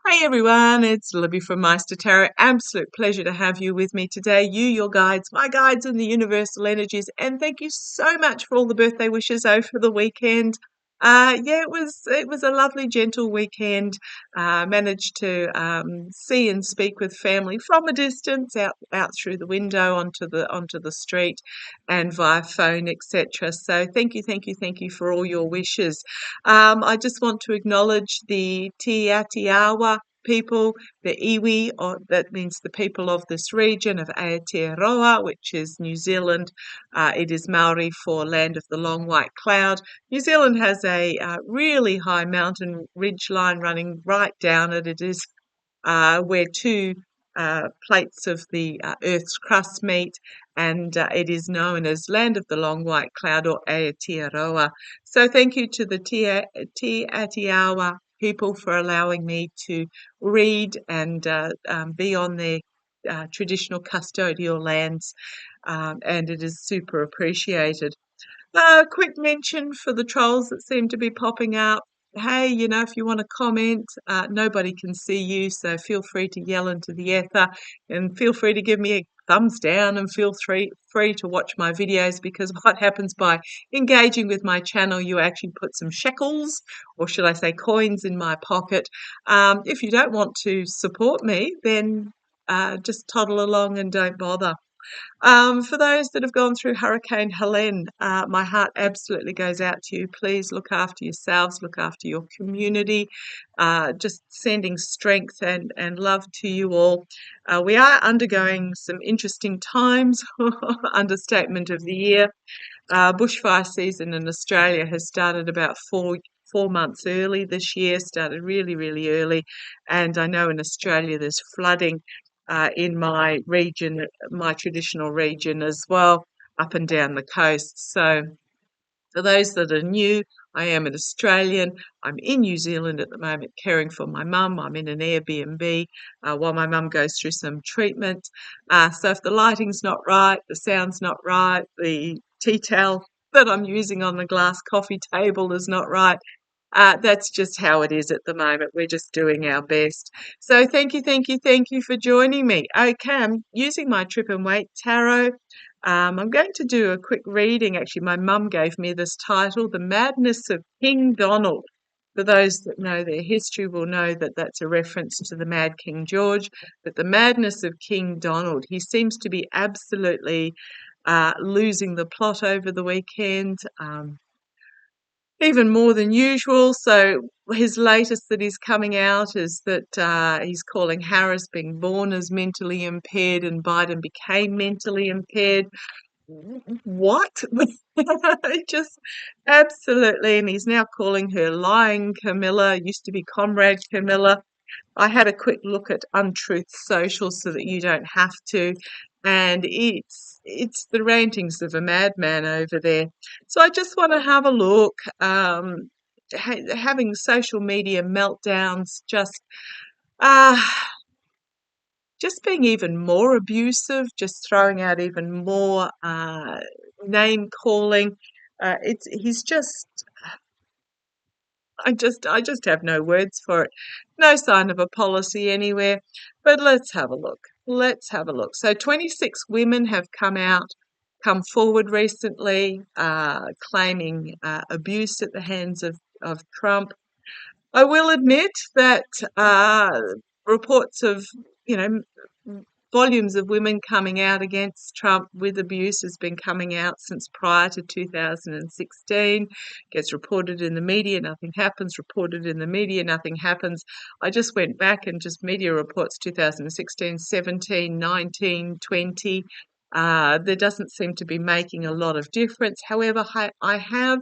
Hey everyone, it's Libby from maighstirtarot. Absolute pleasure to have you with me today. You, your guides, my guides, and the universal energies. And thank you so much for all the birthday wishes over the weekend. It was a lovely, gentle weekend. Managed to see and speak with family from a distance, out through the window onto the street, and via phone, etc. So thank you for all your wishes. I just want to acknowledge the Te Atiawa people, the iwi, or that means the people of this region of Aotearoa, which is New Zealand. It is Maori for land of the long white cloud. New Zealand has a really high mountain ridge line running right down it. It is where two plates of the Earth's crust meet, and it is known as Land of the Long White Cloud, or Aotearoa. So thank you to the Te Atiawa people for allowing me to read and be on their traditional custodial lands, and it is super appreciated. Quick mention for the trolls that seem to be popping up. Hey, if you want to comment, nobody can see you, so feel free to yell into the ether, and feel free to give me a thumbs down, and feel free to watch my videos, because what happens by engaging with my channel, you actually put some shekels, or should I say coins, in my pocket. If you don't want to support me, then just toddle along and don't bother. For those that have gone through Hurricane Helene, my heart absolutely goes out to you. Please look after yourselves, look after your community. Just sending strength and love to you all. We are undergoing some interesting times, understatement of the year. Bushfire season in Australia has started about four months early this year, started really, really early. And I know in Australia there's flooding in my region, my traditional region as well, up and down the coast. So for those that are new, I am an Australian. I'm in New Zealand at the moment caring for my mum. I'm in an Airbnb while my mum goes through some treatment. So if the lighting's not right, the sound's not right, the tea towel that I'm using on the glass coffee table is not right, that's just how it is at the moment. We're just doing our best. So thank you for joining me. Okay, I'm using my Trip and Wait tarot. I'm going to do a quick reading. Actually, my mum gave me this title, The Madness of King Donald. For those that know their history will know that that's a reference to the Mad King George. But the madness of King Donald, he seems to be absolutely losing the plot over the weekend. Even more than usual. So his latest that is coming out is that he's calling Harris being born as mentally impaired, and Biden became mentally impaired. What? Just absolutely. And he's now calling her lying Camilla, used to be Comrade Camilla. I had a quick look at Untruth Social so that you don't have to, and it's the rantings of a madman over there. So I just want to have a look. Having social media meltdowns, uh, just being even more abusive, just throwing out even more name calling. He's just I just have no words for it. No sign of a policy anywhere. But let's have a look. Let's have a look. So 26 women have come forward recently, claiming abuse at the hands of Trump. I will admit that reports of, you know, volumes of women coming out against Trump with abuse has been coming out since prior to 2016. Gets reported in the media, nothing happens. Reported in the media, nothing happens. I just went back and just media reports 2016, 17, 19, 20. There doesn't seem to be making a lot of difference. However, I have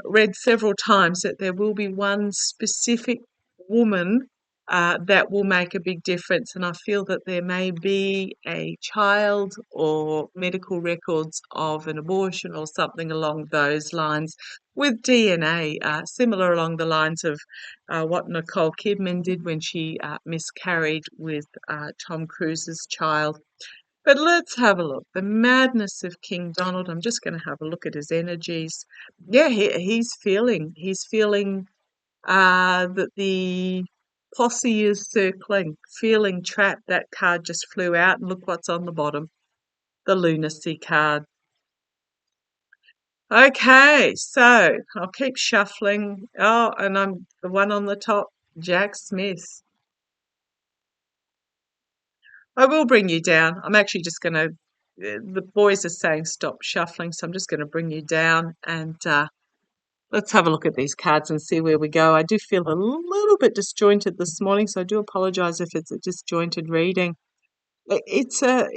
read several times that there will be one specific woman that will make a big difference, and I feel that there may be a child or medical records of an abortion or something along those lines with DNA, similar along the lines of what Nicole Kidman did when she miscarried with Tom Cruise's child. But let's have a look. The madness of King Donald. I'm just going to have a look at his energies. Yeah, he's feeling that the Posse is circling, feeling trapped. That card just flew out, and look what's on the bottom. The lunacy card. Okay, so I'll keep shuffling. Oh, and I'm the one on the top, Jack Smith. I will bring you down. I'm actually just going to, the boys are saying stop shuffling, so I'm just going to bring you down and let's have a look at these cards and see where we go. I do feel a little bit disjointed this morning, so I do apologise if it's a disjointed reading. It's a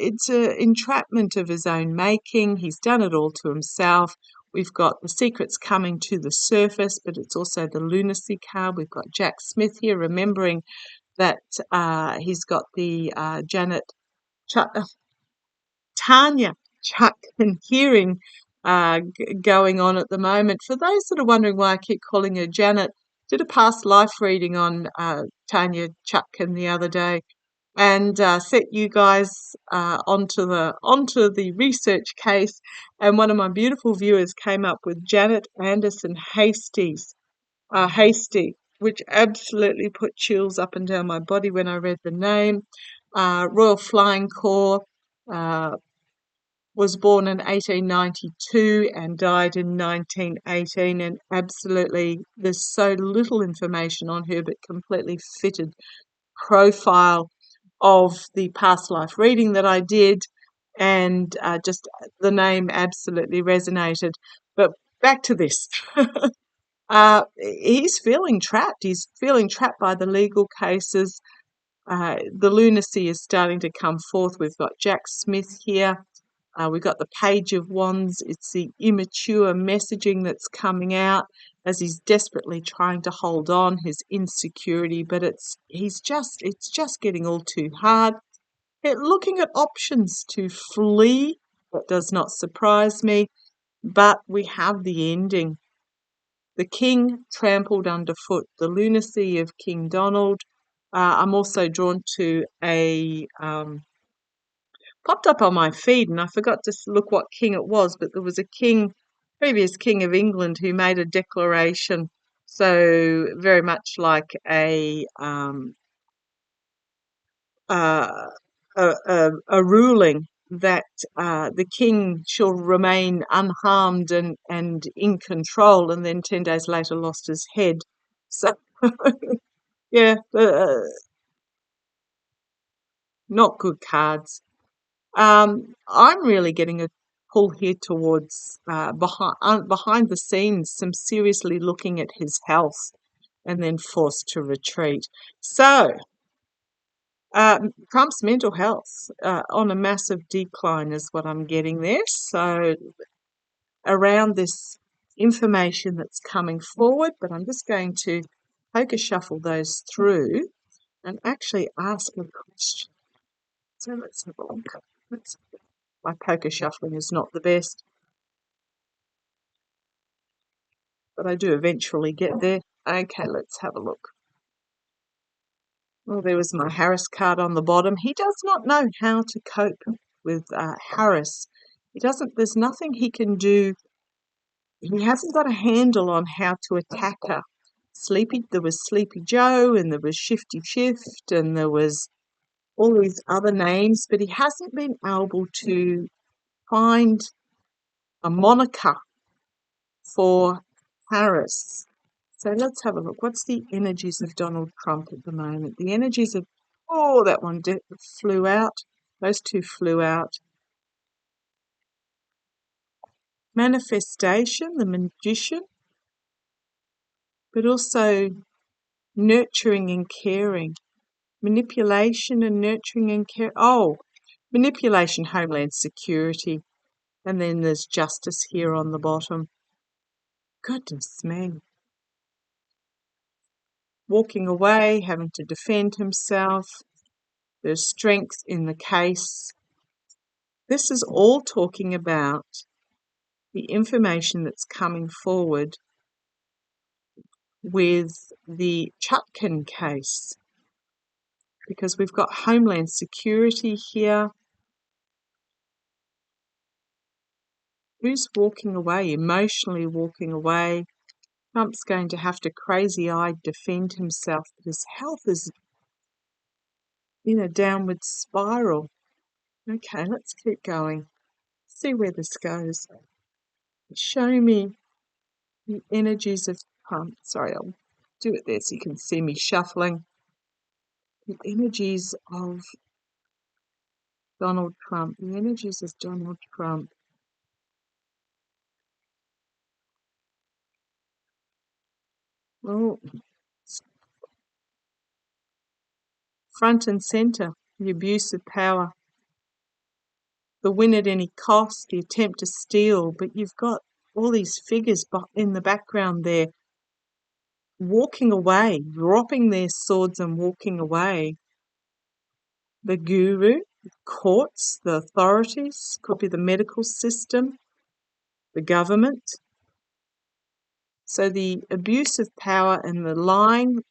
entrapment of his own making. He's done it all to himself. We've got the secrets coming to the surface, but it's also the lunacy card. We've got Jack Smith here, remembering that he's got the Tanya Chuck and hearing going on at the moment. For those that are wondering why I keep calling her Janet, did a past life reading on Tanya Chutkin the other day, and set you guys onto the research case. And one of my beautiful viewers came up with Janet Anderson Hasty, which absolutely put chills up and down my body when I read the name. Royal Flying Corps. Was born in 1892 and died in 1918, and absolutely there's so little information on her, but completely fitted profile of the past life reading that I did, and just the name absolutely resonated. But back to this. He's feeling trapped. He's feeling trapped by the legal cases. The lunacy is starting to come forth. We've got Jack Smith here. We've got the Page of Wands. It's the immature messaging that's coming out as he's desperately trying to hold on, his insecurity, but it's just getting all too hard. Looking at options to flee, that does not surprise me, but we have the ending. The king trampled underfoot, the lunacy of King Donald. I'm also drawn to a popped up on my feed, and I forgot to look what king it was, but there was a king, previous king of England, who made a declaration. So very much like uh, a ruling that the king shall remain unharmed and in control, and then 10 days later lost his head. So yeah, not good cards. I'm really getting a pull here towards behind the scenes, some seriously looking at his health, and then forced to retreat. So, Trump's mental health on a massive decline is what I'm getting there. So, around this information that's coming forward, but I'm just going to poker shuffle those through and actually ask a question. So let's have a look. My poker shuffling is not the best, but I do eventually get there. Okay, let's have a look. Well, there was my Harris card on the bottom. He does not know how to cope with Harris. He doesn't. There's nothing he can do. He hasn't got a handle on how to attack her. There was Sleepy Joe, and there was Shifty Shift, and there was all these other names, but he hasn't been able to find a moniker for Harris. So let's have a look. What's the energies of Donald Trump at the moment? The energies of, oh, that one flew out. Those two flew out. Manifestation, the magician, but also nurturing and caring. Manipulation and nurturing and care. Oh, manipulation, homeland security. And then there's justice here on the bottom. Goodness me. Walking away, having to defend himself. There's strength in the case. This is all talking about the information that's coming forward with the Chutkan case, because we've got Homeland Security here. Who's walking away, emotionally walking away? Trump's going to have to crazy-eyed defend himself, but his health is in a downward spiral. Okay, let's keep going. See where this goes. Show me the energies of Trump. Sorry, I'll do it there so you can see me shuffling. The energies of Donald Trump. The energies of Donald Trump. Well, front and centre, the abuse of power, the win at any cost, the attempt to steal, but you've got all these figures in the background there walking away, dropping their swords and walking away. The guru, the courts, the authorities, could be the medical system, the government. So the abuse of power and the lying,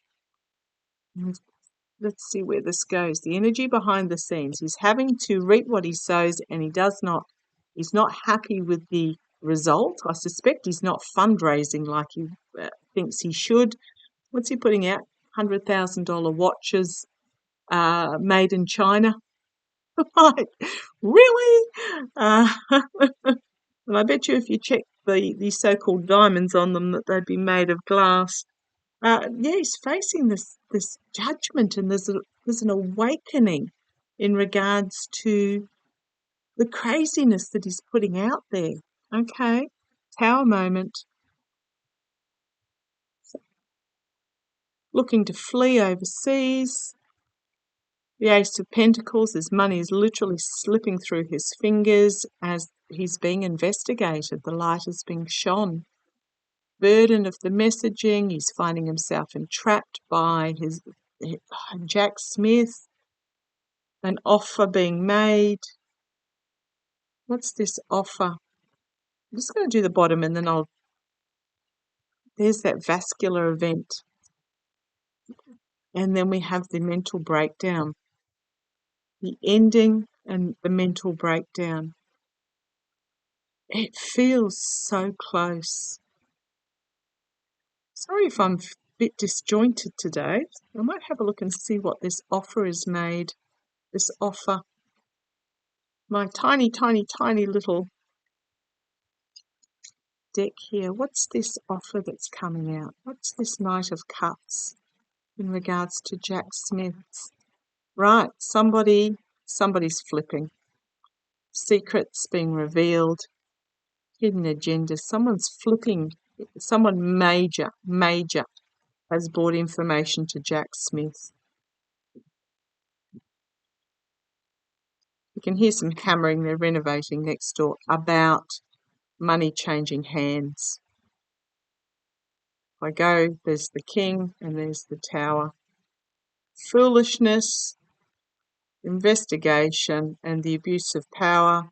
let's see where this goes. The energy behind the scenes. He's having to reap what he sows, and he's not happy with the result. I suspect he's not fundraising like he thinks he should. What's he putting out? $100,000 watches made in China. Like, really? And I bet you if you check the so-called diamonds on them, that they'd be made of glass. Yeah, he's facing this judgment, and there's an awakening in regards to the craziness that he's putting out there. Okay, Tower moment. Looking to flee overseas. The Ace of Pentacles, his money is literally slipping through his fingers as he's being investigated. The light is being shone. Burden of the messaging, he's finding himself entrapped by his Jack Smith. An offer being made. What's this offer? I'm just going to do the bottom and then there's that vascular event. And then we have the mental breakdown. The ending and the mental breakdown. It feels so close. Sorry if I'm a bit disjointed today. I might have a look and see what this offer is made. This offer. My tiny, tiny, tiny little deck here. What's this offer that's coming out? What's this Knight of Cups in regards to Jack Smith's? Right, somebody's flipping. Secrets being revealed. Hidden agendas. Someone's flipping. Someone major has brought information to Jack Smith. You can hear some hammering. They're renovating next door about money changing hands. If I go, there's the King and there's the Tower. Foolishness, investigation, and the abuse of power.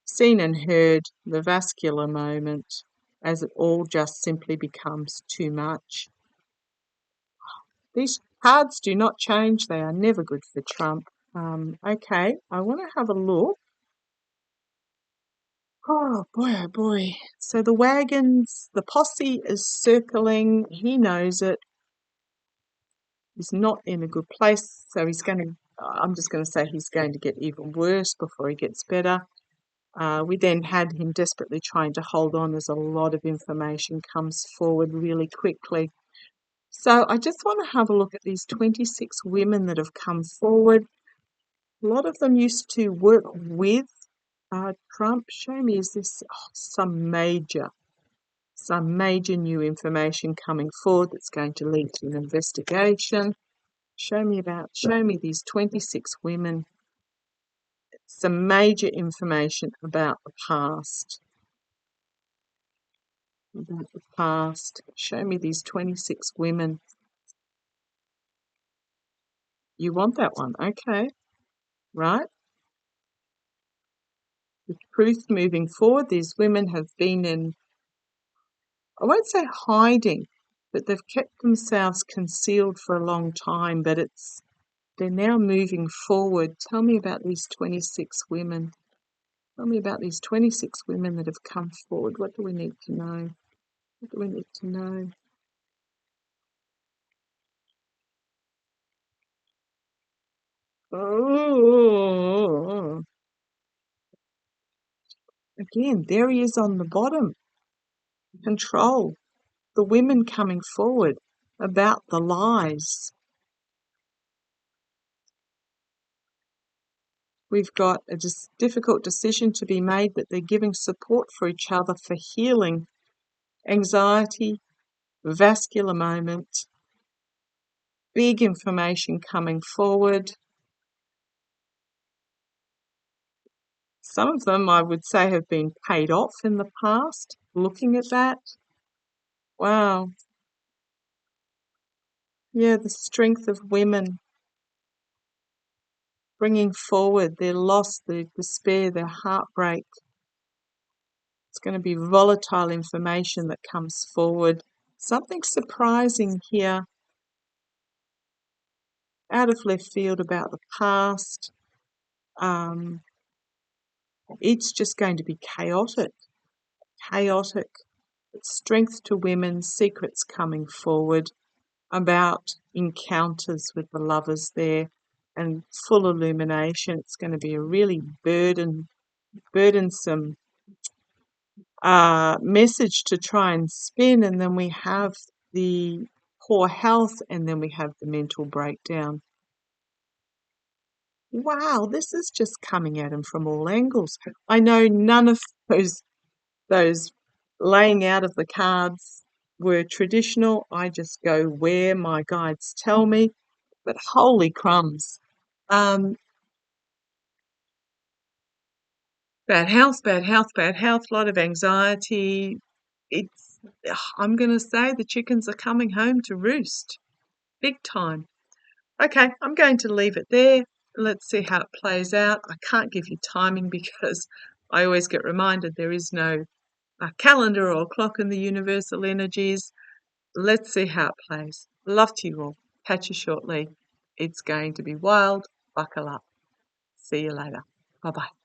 Seen and heard, the vascular moment, as it all just simply becomes too much. These cards do not change. They are never good for Trump. Okay, I want to have a look. Oh boy. So the wagons, the posse is circling. He knows it. He's not in a good place. So I'm just going to say he's going to get even worse before he gets better. We then had him desperately trying to hold on as a lot of information comes forward really quickly. So I just want to have a look at these 26 women that have come forward. A lot of them used to work with Trump. Show me, is this some major new information coming forward that's going to lead to an investigation? Show me these 26 women. Some major information about the past. Show me these 26 women. You want that one? Okay. Right. The truth moving forward. These women have been in, I won't say hiding, but they've kept themselves concealed for a long time, but they're now moving forward. Tell me about these 26 women. Tell me about these 26 women that have come forward. What do we need to know? What do we need to know? Oh, again, there he is on the bottom. Control. The women coming forward about the lies. We've got a difficult decision to be made, but they're giving support for each other for healing. Anxiety, vascular moment, big information coming forward. Some of them, I would say, have been paid off in the past. Looking at that, wow. Yeah, the strength of women bringing forward their loss, their despair, their heartbreak. It's going to be volatile information that comes forward. Something surprising here, out of left field about the past. It's just going to be chaotic. Strength to women, secrets coming forward about encounters with the lovers there, and full illumination. It's going to be a really burdensome message to try and spin, and then we have the poor health, and then we have the mental breakdown. Wow, this is just coming at him from all angles. I know none of those laying out of the cards were traditional. I just go where my guides tell me. But holy crumbs. Bad health, bad health, bad health, a lot of anxiety. It's, I'm going to say the chickens are coming home to roost. Big time. Okay, I'm going to leave it there. Let's see how it plays out. I can't give you timing because I always get reminded there is no calendar or clock in the universal energies. Let's see how it plays. Love to you all. Catch you shortly. It's going to be wild. Buckle up. See you later. Bye-bye.